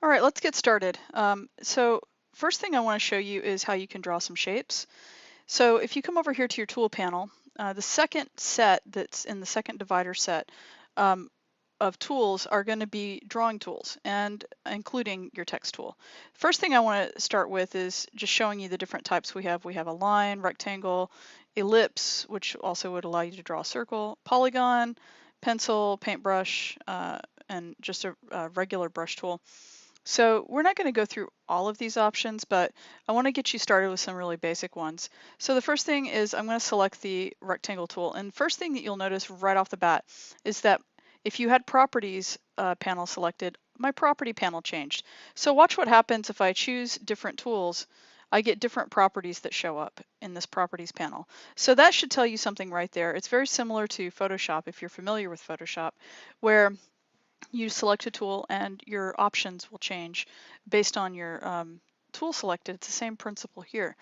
All right, let's get started. So first thing I want to show you is how you can draw some shapes. So if you come over here to your tool panel, the second set that's in the second divider set um, of tools are going to be drawing tools, and including your text tool. First thing I want to start with is just showing you the different types we have. We have a line, rectangle, ellipse, which also would allow you to draw a circle, polygon, pencil, paintbrush, and just a regular brush tool. So we're not going to go through all of these options, but I want to get you started with some really basic ones. So the first thing is I'm going to select the rectangle tool. And first thing that you'll notice right off the bat is that if you had properties panel selected, my property panel changed. So watch what happens if I choose different tools. I get different properties that show up in this properties panel. So that should tell you something right there. It's very similar to Photoshop if you're familiar with Photoshop, where you select a tool and your options will change based on your tool selected. It's the same principle here.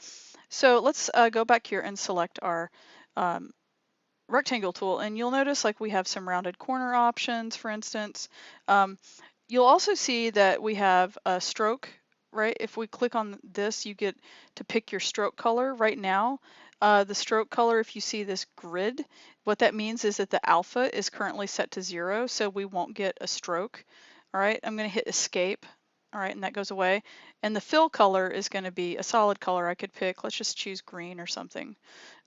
So let's go back here and select our um, rectangle tool, and you'll notice like we have some rounded corner options, for instance. You'll also see that we have a stroke, right? If we click on this, you get to pick your stroke color. Right now, the stroke color, if you see this grid, what that means is that the alpha is currently set to 0, so we won't get a stroke. All right, I'm going to hit escape. All right, and that goes away. And the fill color is going to be a solid color I could pick. Let's just choose green or something.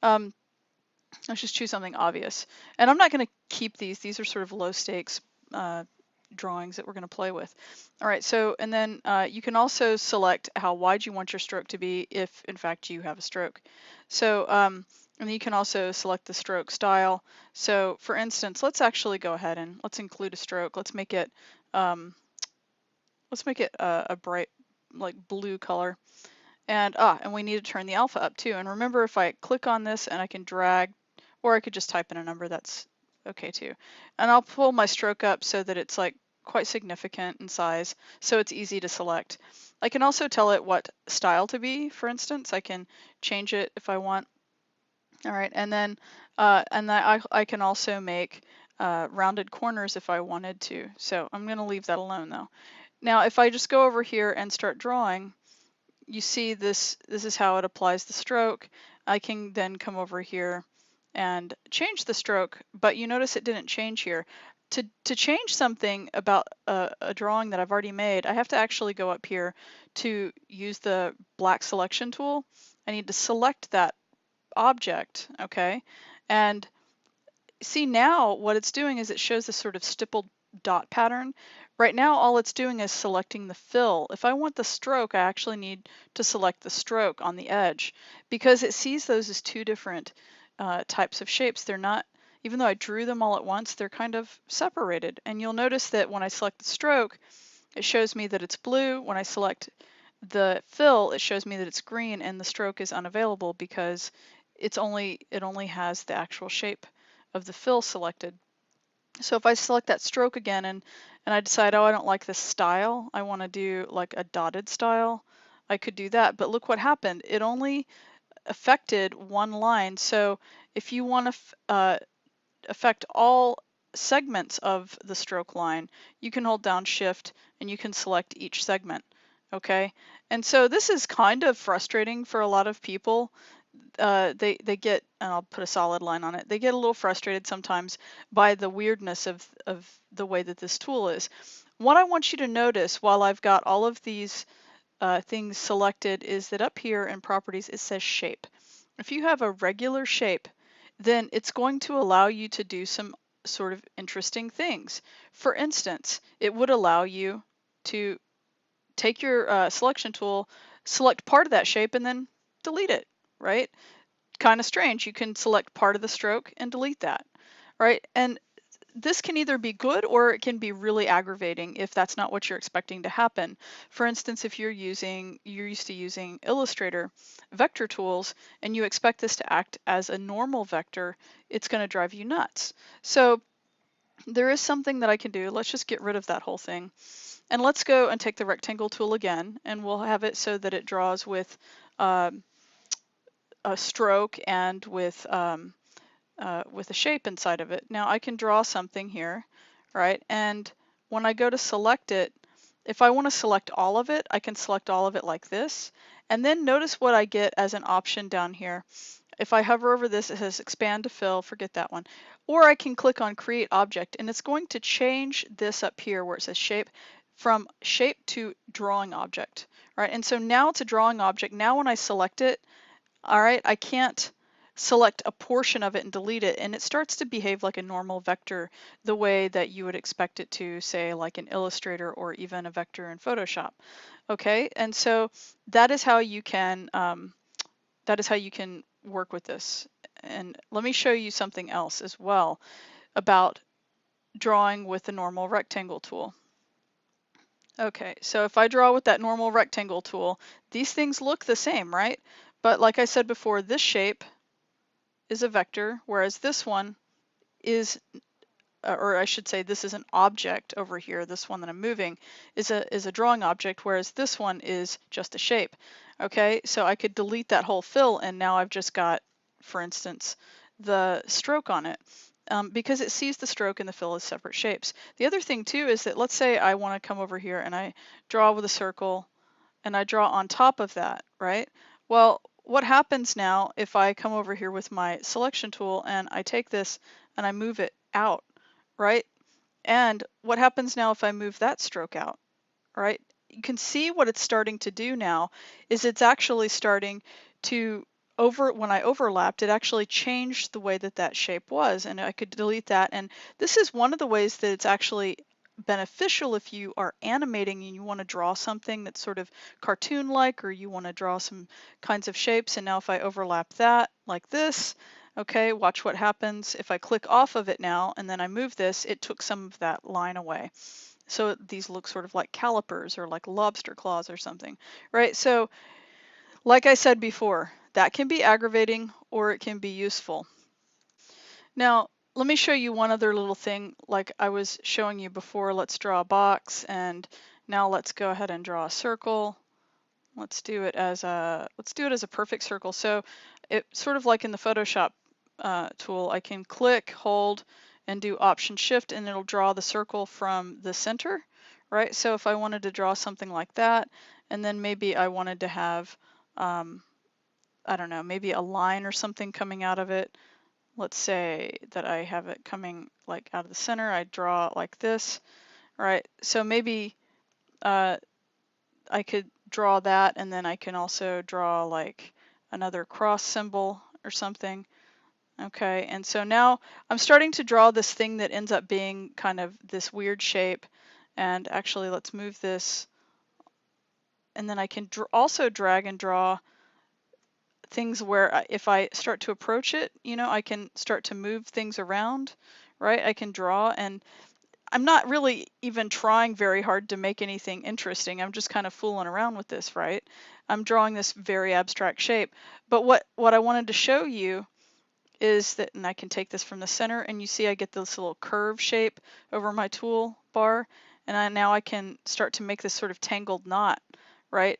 Let's just choose something obvious. And I'm not going to keep these. These are sort of low stakes drawings that we're going to play with. All right, so and then you can also select how wide you want your stroke to be if in fact you have a stroke. So and you can also select the stroke style. So for instance, let's actually go ahead and let's include a stroke. Let's make it a bright like blue color. And we need to turn the alpha up too. And remember, if I click on this and I can drag, or I could just type in a number, that's okay too. And I'll pull my stroke up so that it's like quite significant in size, so it's easy to select. I can also tell it what style to be, for instance. I can change it if I want. All right, and then I can also make rounded corners if I wanted to. So I'm going to leave that alone though. Now, if I just go over here and start drawing, you see this is how it applies the stroke. I can then come over here and change the stroke, but you notice it didn't change here. To change something about a drawing that I've already made, I have to actually go up here to use the black selection tool. I need to select that object, okay? And see, now what it's doing is it shows this sort of stippled dot pattern. Right now, all it's doing is selecting the fill. If I want the stroke, I actually need to select the stroke on the edge because it sees those as two different types of shapes. They're not, even though I drew them all at once, they're kind of separated. And you'll notice that when I select the stroke, it shows me that it's blue. When I select the fill, it shows me that it's green, and the stroke is unavailable because it only has the actual shape of the fill selected. So if I select that stroke again and I decide, oh, I don't like this style, I want to do like a dotted style, I could do that. But look what happened. It only affected one line. So if you want to affect all segments of the stroke line, you can hold down Shift and you can select each segment. Okay, and so this is kind of frustrating for a lot of people. They get, and I'll put a solid line on it, they get a little frustrated sometimes by the weirdness of the way that this tool is. What I want you to notice while I've got all of these things selected is that up here in properties it says shape. If you have a regular shape, then it's going to allow you to do some sort of interesting things. For instance, it would allow you to take your selection tool, select part of that shape, and then delete it, right? Kind of strange. You can select part of the stroke and delete that, right? And this can either be good or it can be really aggravating if that's not what you're expecting to happen. For instance, if you're used to using Illustrator vector tools and you expect this to act as a normal vector, it's going to drive you nuts. So there is something that I can do. Let's just get rid of that whole thing. And let's go and take the rectangle tool again, and we'll have it so that it draws with a stroke and with a shape inside of it. Now I can draw something here, right? And when I go to select it, if I want to select all of it, I can select all of it like this. And then notice what I get as an option down here. If I hover over this, it says expand to fill, forget that one. Or I can click on create object, and it's going to change this up here where it says shape from shape to drawing object, right? And so now it's a drawing object. Now when I select it, all right, I can't select a portion of it and delete it, and it starts to behave like a normal vector the way that you would expect it to, say like in Illustrator or even a vector in Photoshop. Okay, and so that is how you can work with this. And let me show you something else as well about drawing with the normal rectangle tool. Okay, so if I draw with that normal rectangle tool, these things look the same, right? But like I said before, this shape is a vector, whereas this one is, or I should say this is an object over here. This one that I'm moving is a drawing object, whereas this one is just a shape. Okay, so I could delete that whole fill, and now I've just got, for instance, the stroke on it. Because it sees the stroke and the fill as separate shapes. The other thing too is that let's say I want to come over here and I draw with a circle and I draw on top of that, right? Well, what happens now if I come over here with my selection tool and I take this and I move it out, right? And what happens now if I move that stroke out, right? You can see what it's starting to do now is it's actually starting to when I overlapped, it actually changed the way that that shape was, and I could delete that. And this is one of the ways that it's actually beneficial if you are animating and you want to draw something that's sort of cartoon-like, or you want to draw some kinds of shapes. And now if I overlap that like this, okay, watch what happens. If I click off of it now and then I move this, it took some of that line away. So these look sort of like calipers or like lobster claws or something, right? So like I said before, that can be aggravating or it can be useful. Now, let me show you one other little thing like I was showing you before. Let's draw a box, and now let's go ahead and draw a circle. Let's do it as a perfect circle. So it sort of like in the Photoshop tool, I can click, hold, and do Option Shift, and it'll draw the circle from the center, right? So if I wanted to draw something like that, and then maybe I wanted to have, I don't know, maybe a line or something coming out of it. Let's say that I have it coming like out of the center. I draw it like this, right? So maybe I could draw that, and then I can also draw like another cross symbol or something. Okay, and so now I'm starting to draw this thing that ends up being kind of this weird shape. And actually, let's move this. And then I can also drag and draw things where if I start to approach it, you know, I can start to move things around, right? I can draw, and I'm not really even trying very hard to make anything interesting. I'm just kind of fooling around with this, right? I'm drawing this very abstract shape. But what I wanted to show you is that, and I can take this from the center, and you see I get this little curve shape over my tool bar, and now I can start to make this sort of tangled knot, right?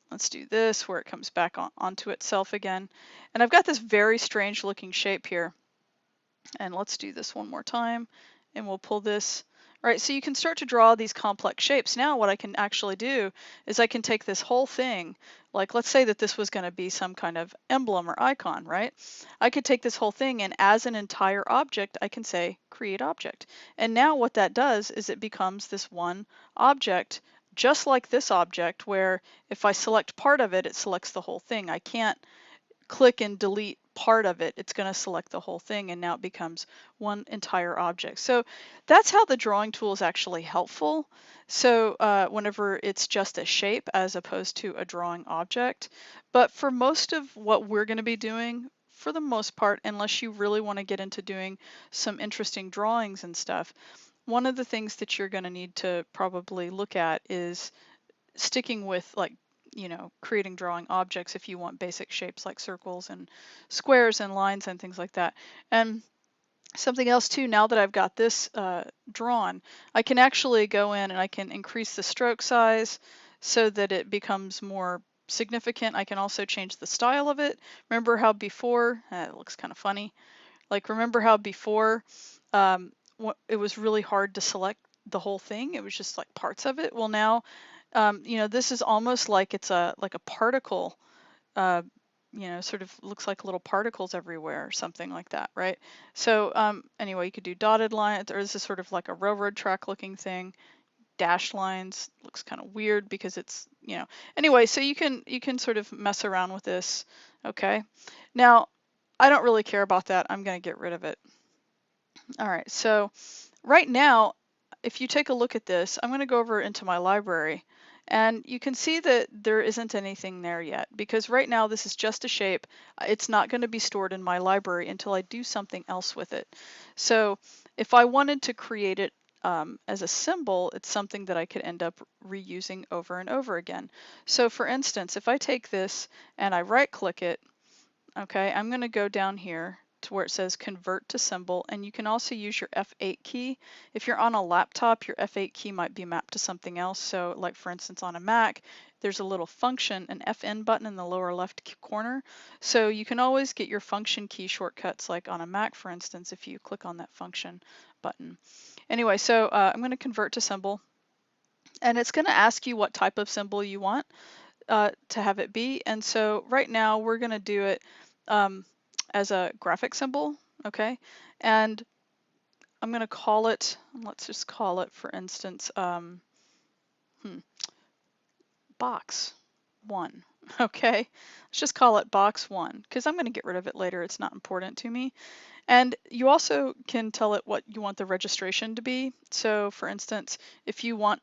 Let's do this where it comes back onto itself again. And I've got this very strange looking shape here. And let's do this one more time, and we'll pull this. All right, so you can start to draw these complex shapes. Now what I can actually do is I can take this whole thing, like let's say that this was going to be some kind of emblem or icon, right? I could take this whole thing, and as an entire object, I can say create object. And now what that does is it becomes this one object, just like this object, where if I select part of it, it selects the whole thing. I can't click and delete part of it. It's going to select the whole thing, and now it becomes one entire object. So that's how the drawing tool is actually helpful. So whenever it's just a shape as opposed to a drawing object. But for most of what we're going to be doing, for the most part, unless you really want to get into doing some interesting drawings and stuff, one of the things that you're going to need to probably look at is sticking with, like, you know, creating drawing objects if you want basic shapes like circles and squares and lines and things like that. And something else too, now that I've got this drawn, I can actually go in and I can increase the stroke size so that it becomes more significant. I can also change the style of it. Remember how before, it looks kind of funny, like remember how before it was really hard to select the whole thing. It was just like parts of it. Well, now, you know, this is almost like it's a particle. Uh, you know, sort of looks like little particles everywhere or something like that, right? So anyway, you could do dotted lines, or this is sort of like a railroad track looking thing. Dashed lines looks kind of weird because it's, you know, anyway, so you can sort of mess around with this. Okay, now I don't really care about that. I'm going to get rid of it. All right, so right now, if you take a look at this, I'm going to go over into my library, and you can see that there isn't anything there yet, because right now this is just a shape. It's not going to be stored in my library until I do something else with it. So if I wanted to create it as a symbol, it's something that I could end up reusing over and over again. So for instance, if I take this and I right click it, okay, I'm going to go down here to where it says convert to symbol, and you can also use your F8 key. If you're on a laptop, your F8 key might be mapped to something else. So like for instance on a Mac, there's a little function, an FN button in the lower left corner. So you can always get your function key shortcuts, like on a Mac for instance, if you click on that function button. Anyway, so I'm going to convert to symbol, and it's going to ask you what type of symbol you want to have it be. And so right now we're going to do it as a graphic symbol, okay? And I'm going to call it, let's just call it, for instance, box 1, okay? Let's just call it box 1, because I'm going to get rid of it later. It's not important to me. And you also can tell it what you want the registration to be. So for instance, if you want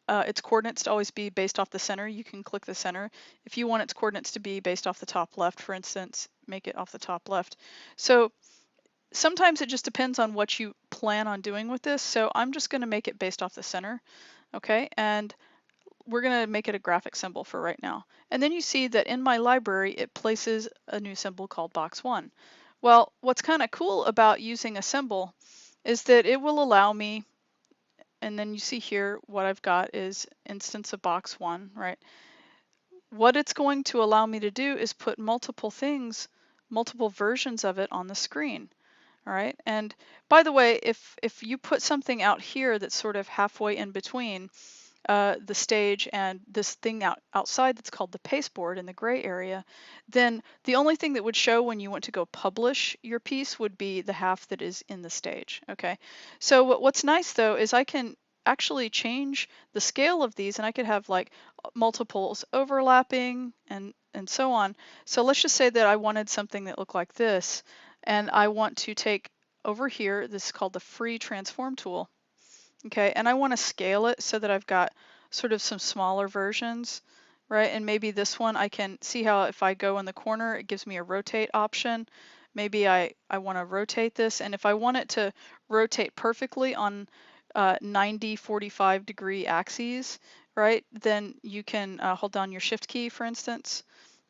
its coordinates to always be based off the center, you can click the center. If you want its coordinates to be based off the top left, for instance, make it off the top left. So sometimes it just depends on what you plan on doing with this. So I'm just going to make it based off the center. Okay, and we're going to make it a graphic symbol for right now. And then you see that in my library, it places a new symbol called box 1. Well, what's kind of cool about using a symbol is that it will allow me, and then you see here what I've got is instance of box 1, right? What it's going to allow me to do is put multiple things, multiple versions of it on the screen. All right, and by the way, if you put something out here that's sort of halfway in between the stage and this thing outside that's called the pasteboard in the gray area, then the only thing that would show when you went to go publish your piece would be the half that is in the stage. Okay, so what's nice though is I can actually change the scale of these, and I could have like multiples overlapping and so on. So let's just say that I wanted something that looked like this, and I want to take over here, this is called the free transform tool. Okay, and I want to scale it so that I've got sort of some smaller versions, right? And maybe this one, I can see how if I go in the corner, it gives me a rotate option. Maybe I want to rotate this, and if I want it to rotate perfectly on 90, 45 degree axes, right, then you can hold down your shift key, for instance.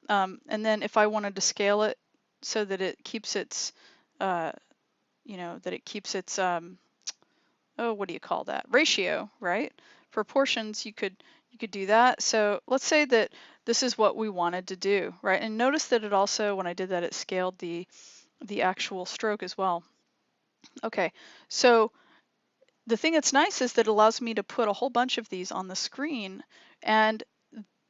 And then if I wanted to scale it so that it keeps its, you know, that it keeps its, oh, what do you call that? Ratio, right? Proportions, you could do that. So let's say that this is what we wanted to do, right? And notice that it also, when I did that, it scaled the actual stroke as well. Okay, so the thing that's nice is that it allows me to put a whole bunch of these on the screen, and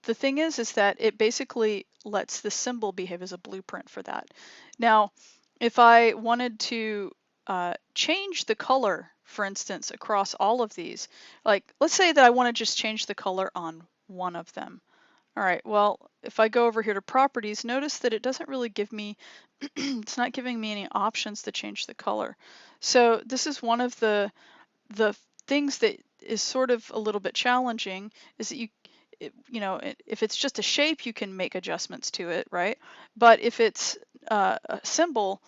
the thing is that it basically lets the symbol behave as a blueprint for that. Now, if I wanted to change the color, for instance, across all of these, like let's say that I want to just change the color on one of them. All right, well, if I go over here to properties, notice that it doesn't really give me, it's not giving me any options to change the color. So this is one of the things that is sort of a little bit challenging, is that you know, if it's just a shape, you can make adjustments to it, right? But if it's a symbol,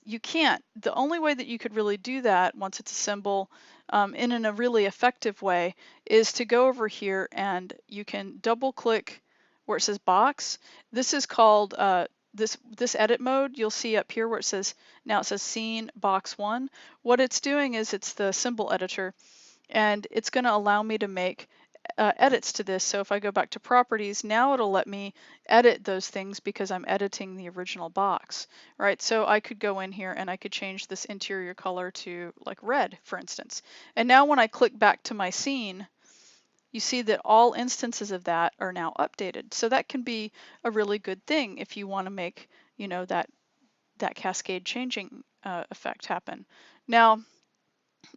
you can't. The only way that you could really do that once it's a symbol in a really effective way is to go over here and you can double click where it says box. This is called this edit mode. You'll see up here where it says, now it says scene box 1. What it's doing is it's the symbol editor, and it's going to allow me to make edits to this. So if I go back to properties, now it'll let me edit those things because I'm editing the original box, right? So I could go in here and I could change this interior color to like red, for instance. And now when I click back to my scene, you see that all instances of that are now updated. So that can be a really good thing if you want to make, you know, that cascade changing effect happen. Now,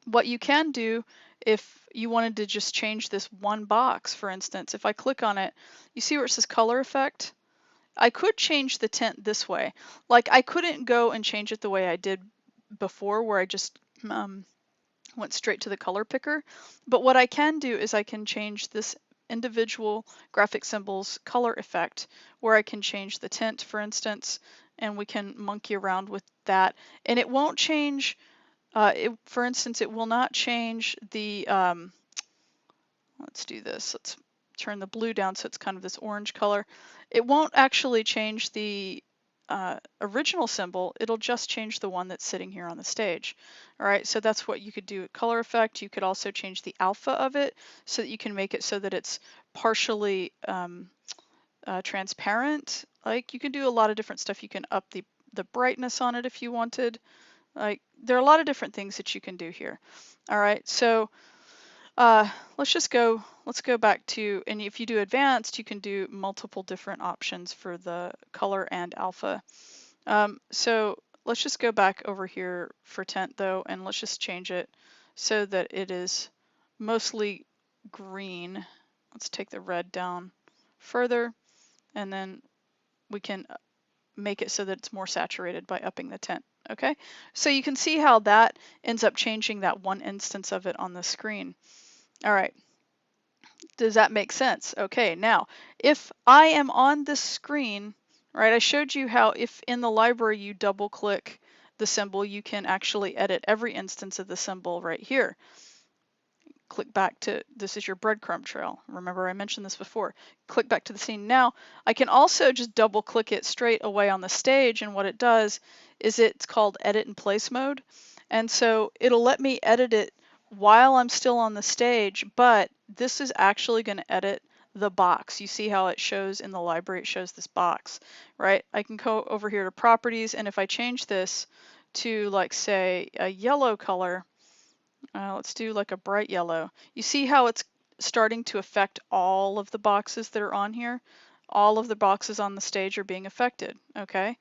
what you can do if you wanted to just change this one box, for instance, if I click on it, you see where it says color effect? I could change the tint this way. Like I couldn't go and change it the way I did before where I just went straight to the color picker. But what I can do is I can change this individual graphic symbol's color effect where I can change the tint, for instance, and we can monkey around with that. And it won't change, for instance, it will not change the, let's do this. Let's turn the blue down so it's kind of this orange color. It won't actually change the original symbol, it'll just change the one that's sitting here on the stage. All right, so that's what you could do with color effect. You could also change the alpha of it so that you can make it so that it's partially transparent. Like you can do a lot of different stuff. You can up the brightness on it if you wanted. Like there are a lot of different things that you can do here. All right, so let's go back to, and if you do advanced, you can do multiple different options for the color and alpha. So let's just go back over here for tint though, and let's just change it so that it is mostly green. Let's take the red down further, and then we can make it so that it's more saturated by upping the tint. Okay, so you can see how that ends up changing that one instance of it on the screen. All right, does that make sense? Okay, now if I am on this screen, right, I showed you how if in the library you double click the symbol, you can actually edit every instance of the symbol right here. Click back to, this is your breadcrumb trail. Remember I mentioned this before. Click back to the scene. Now I can also just double click it straight away on the stage, and what it does is it's called edit in place mode. And so it'll let me edit it while I'm still on the stage, but this is actually going to edit the box. You see how it shows in the library, it shows this box, right? I can go over here to properties, and if I change this to like say a yellow color, let's do like a bright yellow. You see how it's starting to affect all of the boxes that are on here? All of the boxes on the stage are being affected, okay?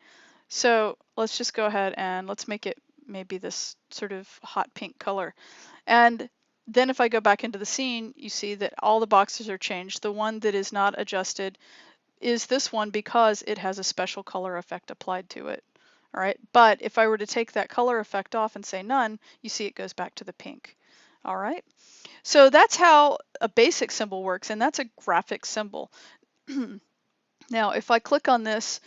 So let's just go ahead and let's make it maybe this sort of hot pink color. And then if I go back into the scene, you see that all the boxes are changed. The one that is not adjusted is this one because it has a special color effect applied to it. All right, but if I were to take that color effect off and say none, you see it goes back to the pink. All right, so that's how a basic symbol works, and that's a graphic symbol. Now, if I click on this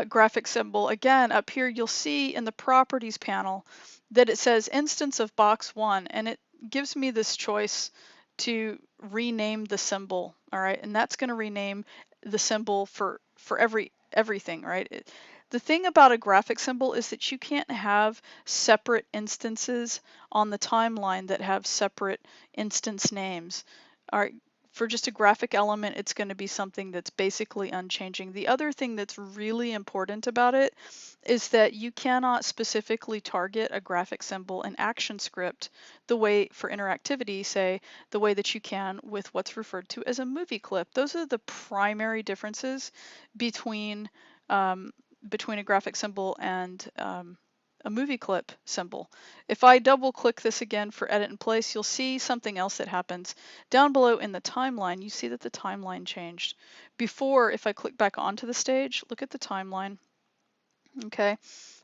graphic symbol, again, up here, you'll see in the properties panel that it says instance of box 1, and it gives me this choice to rename the symbol. All right, and that's going to rename the symbol for everything, right? The thing about a graphic symbol is that you can't have separate instances on the timeline that have separate instance names. All right, for just a graphic element, it's going to be something that's basically unchanging. The other thing that's really important about it is that you cannot specifically target a graphic symbol in Actionscript the way for interactivity, say, the way that you can with what's referred to as a movie clip. Those are the primary differences between a graphic symbol and a movie clip symbol. If I double click this again for edit in place, you'll see something else that happens. Down below in the timeline, you see that the timeline changed. Before, if I click back onto the stage, look at the timeline. Okay,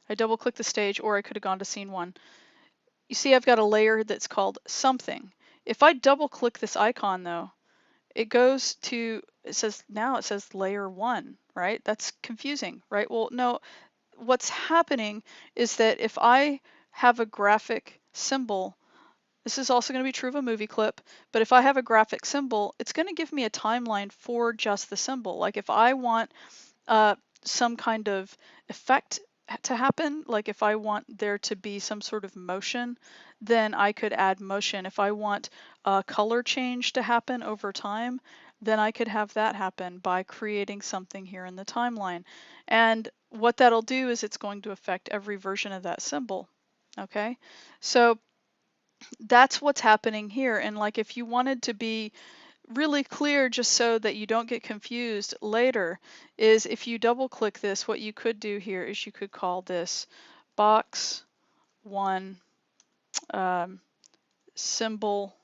I double click the stage, or I could have gone to scene 1. You see I've got a layer that's called something. If I double click this icon though, it goes to, now it says layer 1, right? That's confusing, right? Well, no, what's happening is that if I have a graphic symbol, this is also going to be true of a movie clip, but if I have a graphic symbol, it's going to give me a timeline for just the symbol. Like if I want some kind of effect to happen, like if I want there to be some sort of motion, then I could add motion. If I want a color change to happen over time, then I could have that happen by creating something here in the timeline. And what that'll do is it's going to affect every version of that symbol. Okay, so that's what's happening here. And like if you wanted to be really clear, just so that you don't get confused later, is if you double click this, what you could do here is you could call this box 1 symbol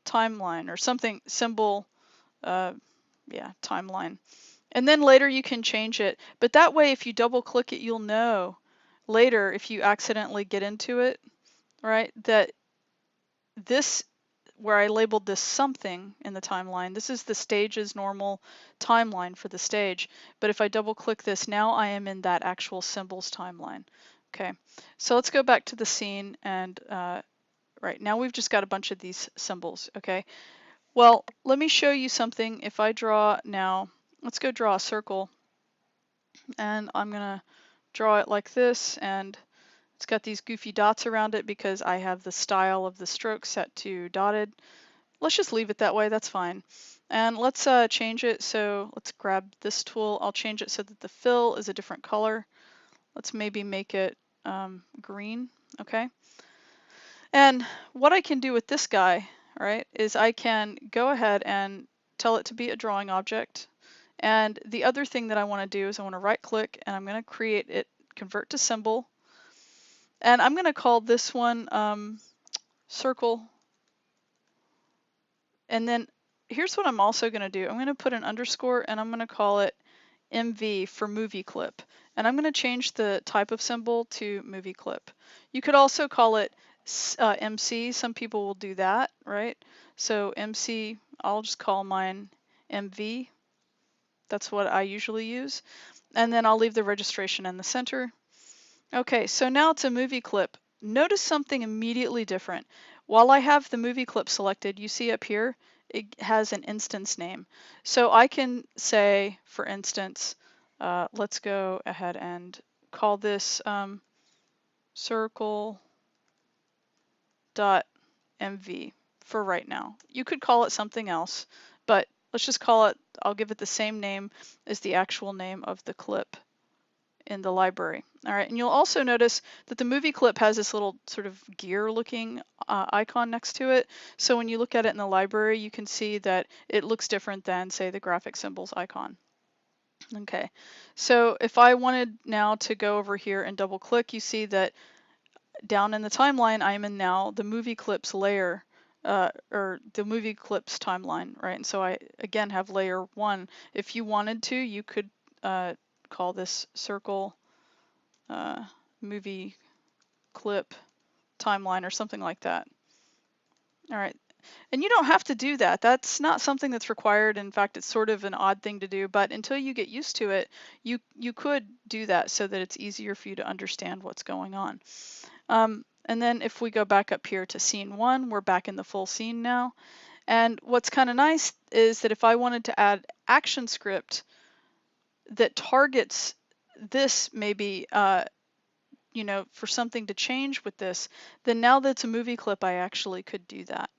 timeline or something, symbol yeah, timeline. And then later you can change it. But that way, if you double click it, you'll know later if you accidentally get into it, right, that this, where I labeled this something in the timeline, this is the stage's normal timeline for the stage. But if I double click this, now I am in that actual symbols timeline. Okay, so let's go back to the scene, and right now we've just got a bunch of these symbols. Okay, well, let me show you something. If I draw now, let's go draw a circle, and I'm gonna draw it like this, and it's got these goofy dots around it because I have the style of the stroke set to dotted. Let's just leave it that way, that's fine. And let's change it, so let's grab this tool. I'll change it so that the fill is a different color. Let's maybe make it green, okay? And what I can do with this guy, right, is I can go ahead and tell it to be a drawing object. And the other thing that I want to do is I want to right click, and I'm going to create it, convert to symbol. And I'm going to call this one circle. And then here's what I'm also going to do. I'm going to put an underscore, and I'm going to call it MV for movie clip. And I'm going to change the type of symbol to movie clip. You could also call it MC. Some people will do that, right? So MC, I'll just call mine MV. That's what I usually use. And then I'll leave the registration in the center. Okay, so now it's a movie clip. Notice something immediately different. While I have the movie clip selected, you see up here, it has an instance name. So I can say, for instance, let's go ahead and call this circle.mv for right now. You could call it something else, but let's just call it, I'll give it the same name as the actual name of the clip in the library. All right, and you'll also notice that the movie clip has this little sort of gear looking icon next to it. So when you look at it in the library, you can see that it looks different than, say, the graphic symbols icon. Okay, so if I wanted now to go over here and double click, you see that down in the timeline, I'm in now the movie clips layer, or the movie clips timeline, right? And so I, again, have layer 1. If you wanted to, you could call this circle movie clip timeline or something like that. All right, and you don't have to do that. That's not something that's required. In fact, it's sort of an odd thing to do, but until you get used to it, you could do that so that it's easier for you to understand what's going on. And then if we go back up here to scene 1, we're back in the full scene now. And what's kind of nice is that if I wanted to add Actionscript that targets this, maybe you know, for something to change with this, then now that it's a movie clip, I actually could do that.